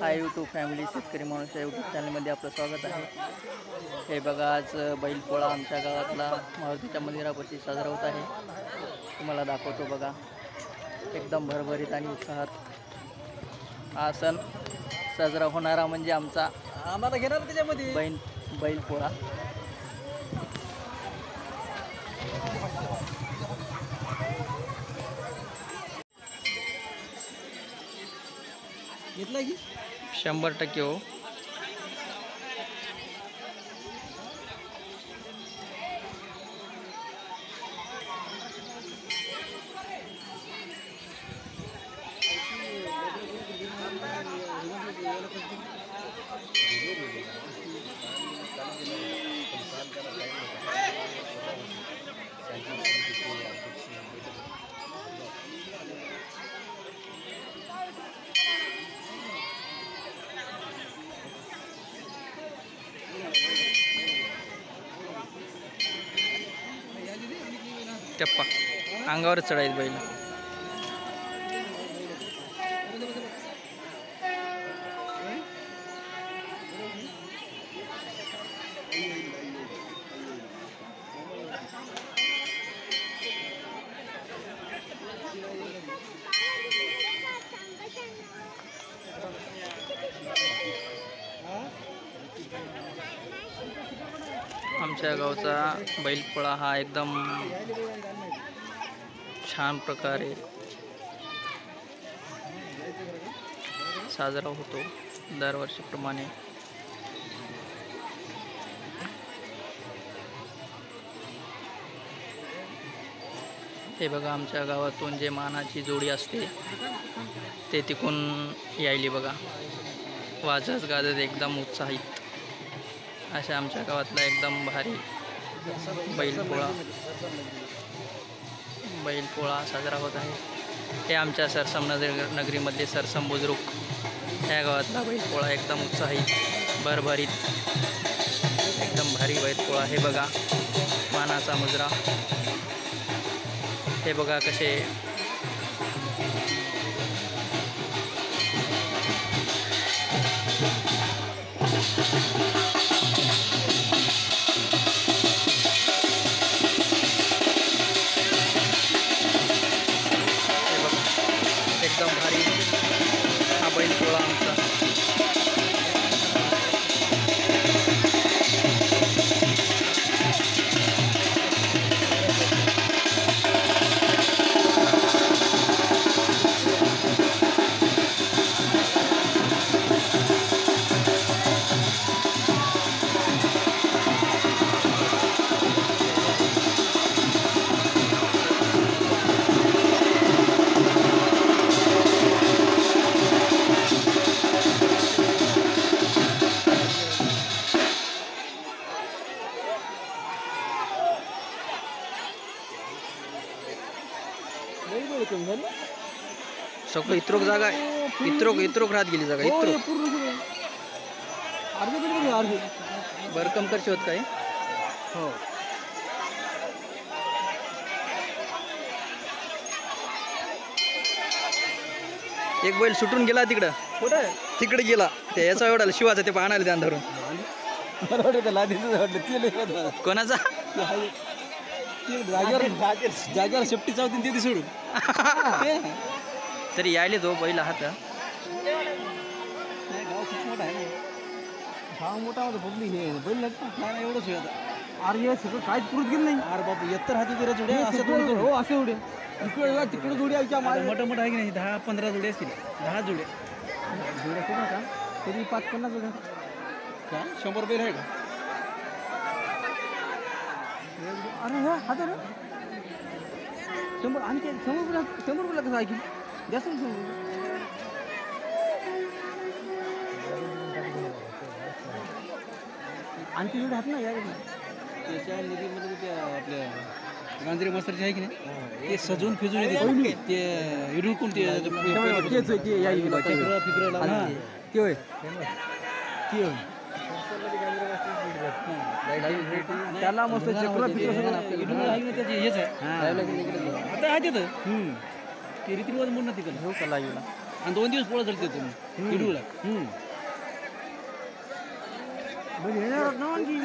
Hi YouTube family शेतकरी माणूस या यूट्यूब चॅनलमध्ये आपलं स्वागत आहे। हे बघा आज बैलपोळा आमच्या गावातला मारुतीच्या मंदिरापाशी साजरा होत आहे। तुम्हाला दाखवतो बघा, एकदम भरभरीत आणि उत्साहात हा सण साजरा होणारा म्हणजे आम्हाला घेणार त्याच्यामध्ये बैलपोळा। घेतला की 100% हो। टप्पा अंगावर चढायचं बैल। आमच्या गावचा बैलपोळा हा एकदम छान प्रकारे साजरा होतो दरवर्षीप्रमाणे। हे बघा, आमच्या गावातून जे मानाची जोडी असते ते तिकून यायली बघा, वाजत गाजत एकदम उत्साहित अशा आमच्या गावातला एकदम भारी बैलपोळा साजरा होत आहे। हे आमच्या सरसम नगरीमध्ये सरसम बुद्रुक या गावातला बैलपोळा एकदम उत्साहित भरभरीत एकदम भारी बैलपोळा। हे बघा मानाचा मुजरा, हे बघा कसे एकदम भारी हा बैलपोळा आमचा। सगळं इत्रोक जागा इत्रोक राहत गेली जागा भरकम करशी होत काय हो। एक बैल सुटून गेला तिकडं, कुठं तिकडे गेला ते याचा एवढा शिवाचा ते पाहणार त्या धरून कोणाचा जागेवर शेपटी चावती ते सोडून तरी यायले तो बैल आहात। गाव खूप मोठा आहे ना, गाव मोठा बघली हे बैल नाही एवढंच होत। अरे हे सगळं काहीच पुरत गेलं नाही। अरे बाबा येत्तर हाती जरा जोड्या असं हो, असे उडे इकडे तिकडे जोडी आमच्या मोठं मोठं आहे की नाही, 10-15 जोडे असतील, 10 जोड्या खूप का तरी 5-50 जोड्या का 100 रुपये आहे का? अरे हा हा तर 100 आणि 100 रुपये कसं ऐकून जास्त आणखी जोडी हात ना या त्याच्या नदीमध्ये त्या आपल्या गांजरे मास्तरचे आहे की नाही, ते सजून फिजून येते ते इडून ते त्याला मस्त चक्र त्याचे हेच आहे आता आहे तिथं ते रीतिरिवाज म्हणून तिकडे हो का लागला आणि 2 दिवस पोळा चालते तुम्ही शिडूला. येणार ना आणखी